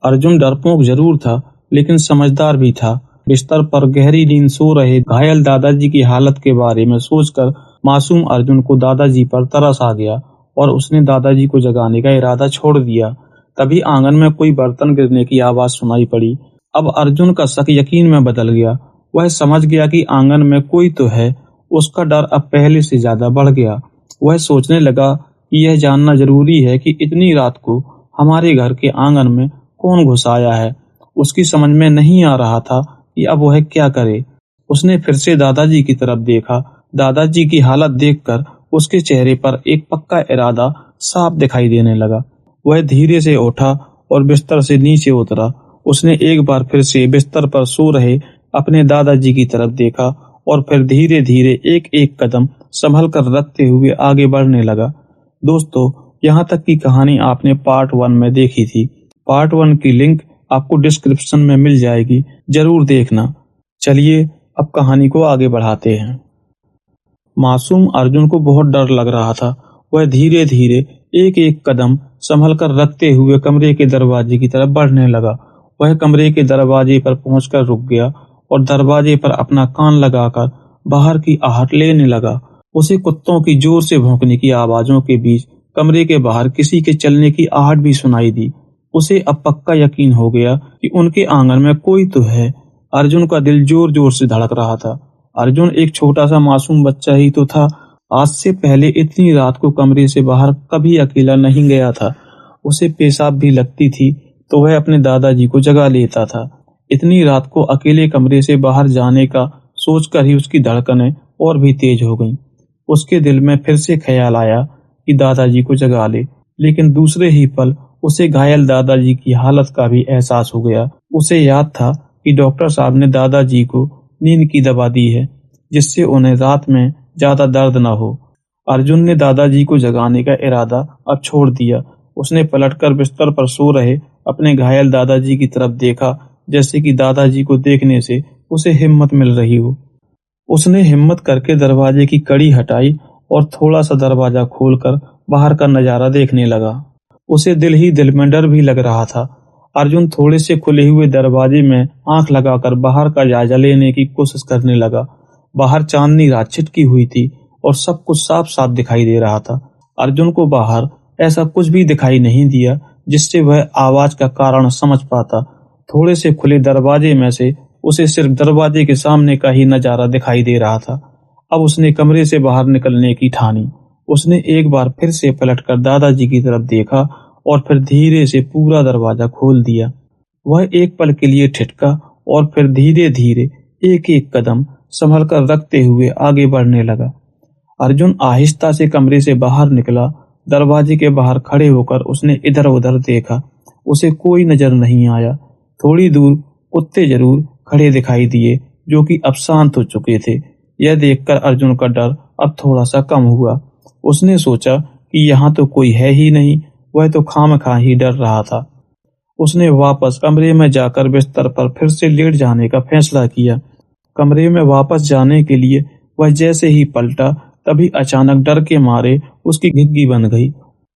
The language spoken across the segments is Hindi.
अर्जुन डरपोक जरूर था, लेकिन समझदार भी था। बिस्तर पर गहरी नींद सो रहे घायल दादाजी की हालत के बारे में सोचकर मासूम अर्जुन को दादाजी पर तरस आ गया और उसने दादाजी को जगाने का इरादा छोड़ दिया। तभी आंगन में कोई बर्तन गिरने की आवाज सुनाई पड़ी। अब अर्जुन का शक यकीन में बदल गया। वह समझ गया कि आंगन में कोई तो है। उसका डर अब पहले से ज्यादा बढ़ गया। वह सोचने लगा कि यह जानना जरूरी है कि इतनी रात को हमारे घर के आंगन में कौन घुस आया है। उसकी समझ में नहीं आ रहा था कि अब वह क्या करे। उसने फिर से दादाजी की तरफ देखा। दादाजी की हालत देखकर उसके चेहरे पर एक पक्का इरादा साफ दिखाई देने लगा। वह धीरे से उठा और बिस्तर से नीचे उतरा। उसने एक बार फिर से बिस्तर पर सो रहे अपने दादाजी की तरफ देखा और फिर धीरे धीरे एक एक कदम संभल कर रखते हुए आगे बढ़ने लगा। दोस्तों, यहाँ तक की कहानी आपने पार्ट 1 में देखी थी। पार्ट 1 की लिंक आपको डिस्क्रिप्शन में मिल जाएगी, जरूर देखना। चलिए अब कहानी को आगे बढ़ाते हैं। मासूम अर्जुन को बहुत डर लग रहा था। वह धीरे धीरे एक एक कदम संभल कर रखते हुए कमरे के दरवाजे की तरफ बढ़ने लगा। वह कमरे के दरवाजे पर पहुंचकर रुक गया और दरवाजे पर अपना कान लगाकर बाहर की आहट लेने लगा। उसे कुत्तों की जोर से भौंकने की आवाजों के बीच कमरे के बाहर किसी के चलने की आहट भी सुनाई दी। उसे अब पक्का यकीन हो गया कि उनके आंगन में कोई तो है। अर्जुन का दिल जोर जोर से धड़क रहा था। अर्जुन एक छोटा सा मासूम बच्चा ही तो था। आज से पहले इतनी रात को कमरे से बाहर कभी अकेला नहीं गया था। उसे पेशाब भी लगती थी तो वह अपने दादाजी को जगा लेता था। इतनी रात को अकेले कमरे से बाहर जाने का सोचकर ही उसकी धड़कनें और भी तेज हो गईं। उसके दिल में फिर से ख्याल आया कि दादाजी को जगा ले, लेकिन दूसरे ही पल उसे घायल दादाजी की हालत का भी एहसास हो गया। उसे याद था कि डॉक्टर साहब ने दादाजी को नींद की दवा दी है, जिससे उन्हें रात में ज्यादा दर्द न हो। अर्जुन ने दादाजी को जगाने का इरादा अब छोड़ दिया। उसने पलटकर बिस्तर पर सो रहे अपने घायल दादाजी की तरफ देखा, जैसे कि दादाजी को देखने से उसे हिम्मत मिल रही हो। उसने हिम्मत करके दरवाजे की कड़ी हटाई और थोड़ा सा दरवाजा खोलकर बाहर का नजारा देखने लगा। उसे दिल ही दिल में डर भी लग रहा था। अर्जुन थोड़े से खुले हुए दरवाजे में आंख लगाकर बाहर का जायजा लेने की कोशिश करने लगा। बाहर चांदनी रात छिटकी हुई थी और सब कुछ साफ साफ दिखाई दे रहा था। अर्जुन को बाहर ऐसा कुछ भी दिखाई नहीं दिया जिससे वह आवाज का कारण समझ पाता। थोड़े से खुले दरवाजे में से उसे सिर्फ दरवाजे के सामने का ही नजारा दिखाई दे रहा था। अब उसने कमरे से बाहर निकलने की ठानी। उसने एक बार फिर से पलटकर दादाजी की तरफ देखा और फिर धीरे से पूरा दरवाजा खोल दिया। वह एक पल के लिए ठिठका और फिर धीरे धीरे एक एक कदम संभल कर रखते हुए आगे बढ़ने लगा। अर्जुन आहिस्ता से कमरे से बाहर निकला। दरवाजे के बाहर खड़े होकर उसने इधर उधर देखा। उसे कोई नजर नहीं आया। थोड़ी दूर कुत्ते जरूर खड़े दिखाई दिए, जो कि अब शांत हो चुके थे। यह देखकर अर्जुन का डर अब थोड़ा सा कम हुआ। उसने सोचा कि यहाँ तो कोई है ही नहीं। वह तो खामखा ही डर रहा था। उसने वापस कमरे में जाकर बिस्तर पर फिर से लेट जाने का फैसला किया। कमरे में वापस जाने के लिए वह जैसे ही पलटा, तभी अचानक डर के मारे उसकी घिघी बन गई।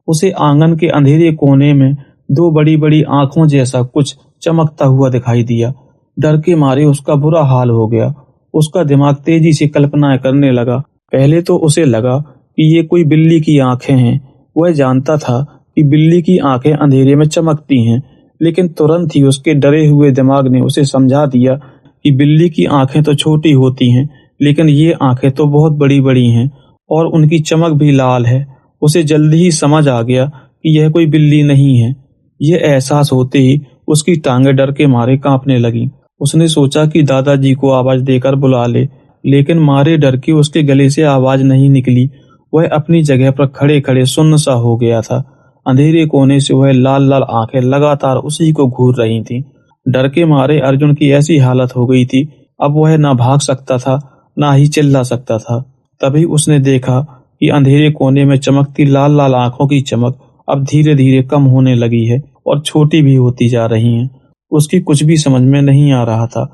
उसे आंगन के अंधेरे कोने में दो बड़ी बड़ी आंखों जैसा कुछ चमकता हुआ दिखाई दिया। डर के मारे उसका बुरा हाल हो गया। उसका दिमाग तेजी से कल्पनाएं करने लगा। पहले तो उसे लगा कि ये कोई बिल्ली की आंखें हैं। वह जानता था कि बिल्ली की आंखें अंधेरे में चमकती हैं, लेकिन तुरंत ही उसके डरे हुए दिमाग ने उसे समझा दिया कि बिल्ली की आंखें तो छोटी होती हैं, लेकिन ये आंखें तो बहुत बड़ी बड़ी हैं और उनकी चमक भी लाल है। उसे जल्दी ही समझ आ गया कि यह कोई बिल्ली नहीं है। यह एहसास होते ही उसकी टांगें डर के मारे कांपने लगीं। उसने सोचा कि दादाजी को आवाज देकर बुला ले, लेकिन मारे डर के उसके गले से आवाज नहीं निकली। वह अपनी जगह पर खड़े खड़े सुन्न सा हो गया था। अंधेरे कोने से वह लाल लाल आंखें लगातार उसी को घूर रही थीं। डर के मारे अर्जुन की ऐसी हालत हो गई थी, अब वह ना भाग सकता था, ना ही चिल्ला सकता था। तभी उसने देखा कि अंधेरे कोने में चमकती लाल लाल आंखों की चमक अब धीरे धीरे कम होने लगी है और छोटी भी होती जा रही हैं। उसकी कुछ भी समझ में नहीं आ रहा था।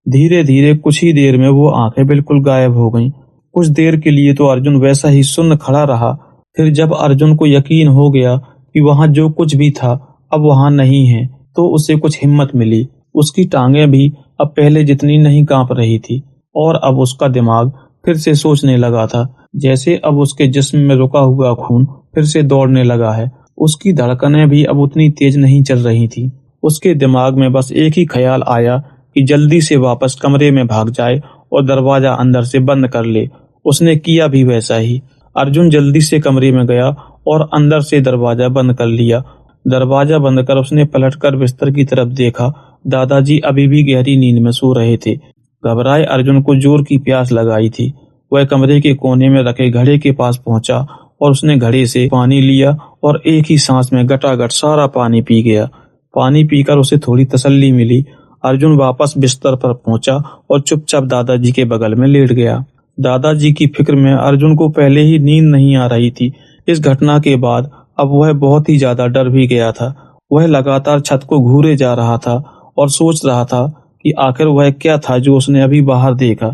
धीरे धीरे कुछ ही देर में वो आंखें बिल्कुल गायब हो गईं। कुछ देर के लिए तो अर्जुन वैसा ही सुन्न खड़ा रहा। फिर जब अर्जुन को यकीन हो गया कि वहां जो कुछ भी था अब वहां नहीं है, तो उसे कुछ हिम्मत मिली। उसकी टांगें भी अब पहले जितनी नहीं कांप रही थी और अब उसका दिमाग फिर से सोचने लगा था, जैसे अब उसके जिस्म में रुका हुआ खून फिर से दौड़ने लगा है। उसकी धड़कनें भी अब उतनी तेज नहीं चल रही थी। उसके दिमाग में बस एक ही ख्याल आया कि जल्दी से वापस कमरे में भाग जाए और दरवाजा अंदर से बंद कर ले। उसने किया भी वैसा ही। अर्जुन जल्दी से कमरे में गया और अंदर से दरवाजा बंद कर लिया। दरवाजा बंद कर उसने पलटकर बिस्तर की तरफ देखा। दादाजी अभी भी गहरी नींद में सो रहे थे। घबराए अर्जुन को जोर की प्यास लगाई थी। वह कमरे के कोने में रखे घड़े के पास पहुंचा और उसने घड़े से पानी लिया और एक ही सांस में गटागट सारा पानी पी गया। पानी पीकर उसे थोड़ी तसल्ली मिली। अर्जुन वापस बिस्तर पर पहुंचा और चुपचाप दादाजी के बगल में लेट गया। दादाजी की फिक्र में अर्जुन को पहले ही नींद नहीं आ रही थी। इस घटना के बाद अब वह बहुत ही ज्यादा डर भी गया था। वह लगातार छत को घूरे जा रहा था और सोच रहा था कि आखिर वह क्या था जो उसने अभी बाहर देखा।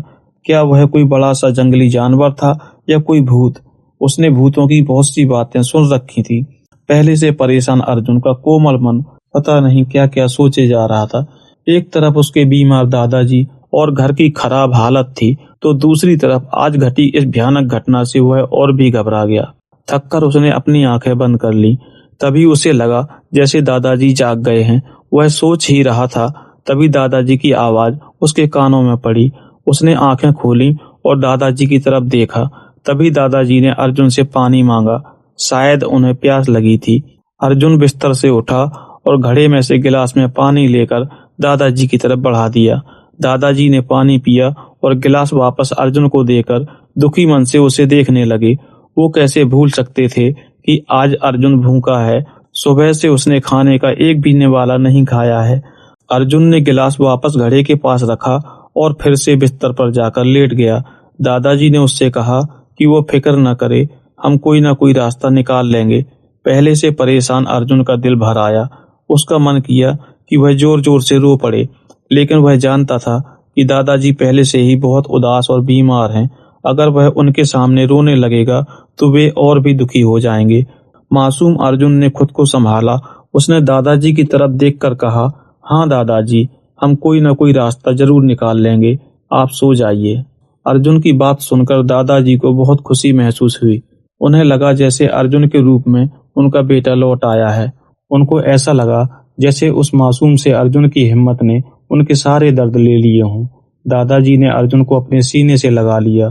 क्या वह कोई बड़ा सा जंगली जानवर था या कोई भूत? उसने भूतों की बहुत सी बातें सुन रखी थी। पहले से परेशान अर्जुन का कोमल मन पता नहीं क्या क्या सोचे जा रहा था। एक तरफ उसके बीमार दादाजी और घर की खराब हालत थी, तो दूसरी तरफ आज घटी इस भयानक घटना से वह और भी घबरा गया। थककर उसने अपनी आंखें बंद कर ली। तभी उसे लगा जैसे दादाजी जाग गए हैं। वह सोच ही रहा था, तभी दादाजी की आवाज उसके कानों में पड़ी। उसने आंखें खोली और दादाजी की तरफ देखा। तभी दादाजी ने अर्जुन से पानी मांगा। शायद उन्हें प्यास लगी थी। अर्जुन बिस्तर से उठा और घड़े में से गिलास में पानी लेकर दादाजी की तरफ बढ़ा दिया। दादाजी ने पानी पिया और गिलास वापस अर्जुन को देकर दुखी मन से उसे देखने लगे। वो कैसे भूल सकते थे कि आज अर्जुन भूखा है। सुबह से उसने खाने का एक भी निवाला नहीं खाया है। अर्जुन ने गिलास वापस घड़े के पास रखा और फिर से बिस्तर पर जाकर लेट गया। दादाजी ने उससे कहा कि वो फिक्र न करे, हम कोई ना कोई रास्ता निकाल लेंगे। पहले से परेशान अर्जुन का दिल भर आया। उसका मन किया कि वह जोर जोर से रो पड़े, लेकिन वह जानता था कि दादाजी पहले से ही बहुत उदास और बीमार हैं। अगर वह उनके सामने रोने लगेगा तो वे और भी दुखी हो जाएंगे। मासूम अर्जुन ने खुद को संभाला। उसने दादाजी की तरफ देखकर कहा, हाँ दादाजी, हम कोई ना कोई रास्ता जरूर निकाल लेंगे, आप सो जाइए। अर्जुन की बात सुनकर दादाजी को बहुत खुशी महसूस हुई। उन्हें लगा जैसे अर्जुन के रूप में उनका बेटा लौट आया है। उनको ऐसा लगा जैसे उस मासूम से अर्जुन की हिम्मत ने उनके सारे दर्द ले लिए हों। दादाजी ने अर्जुन को अपने सीने से लगा लिया।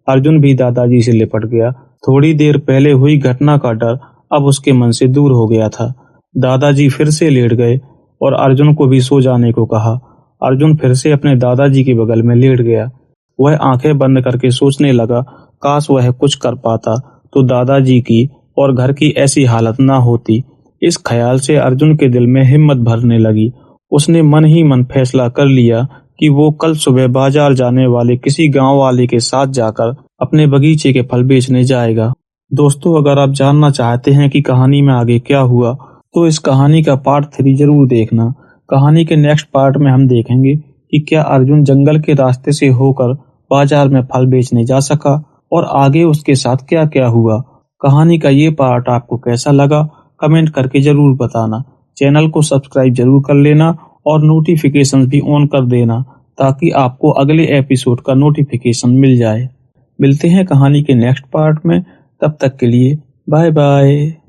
अर्जुन भी दादाजी से लिपट गया। थोड़ी देर पहले हुई घटना का डर अब उसके मन से दूर हो गया था। दादाजी फिर से लेट गए और अर्जुन को भी सो जाने को कहा। अर्जुन फिर से अपने दादाजी के बगल में लेट गया। वह आंखें बंद करके सोचने लगा, काश वह कुछ कर पाता तो दादाजी की और घर की ऐसी हालत ना होती। इस ख्याल से अर्जुन के दिल में हिम्मत भरने लगी। उसने मन ही मन फैसला कर लिया कि वो कल सुबह बाजार जाने वाले किसी गांव वाले के साथ जाकर अपने बगीचे के फल बेचने जाएगा। दोस्तों, अगर आप जानना चाहते हैं कि कहानी में आगे क्या हुआ तो इस कहानी का पार्ट 3 जरूर देखना। कहानी के नेक्स्ट पार्ट में हम देखेंगे कि क्या अर्जुन जंगल के रास्ते से होकर बाजार में फल बेचने जा सका और आगे उसके साथ क्या क्या हुआ। कहानी का ये पार्ट आपको कैसा लगा कमेंट करके जरूर बताना। चैनल को सब्सक्राइब जरूर कर लेना और नोटिफिकेशन भी ऑन कर देना ताकि आपको अगले एपिसोड का नोटिफिकेशन मिल जाए। मिलते हैं कहानी के नेक्स्ट पार्ट में, तब तक के लिए बाय बाय।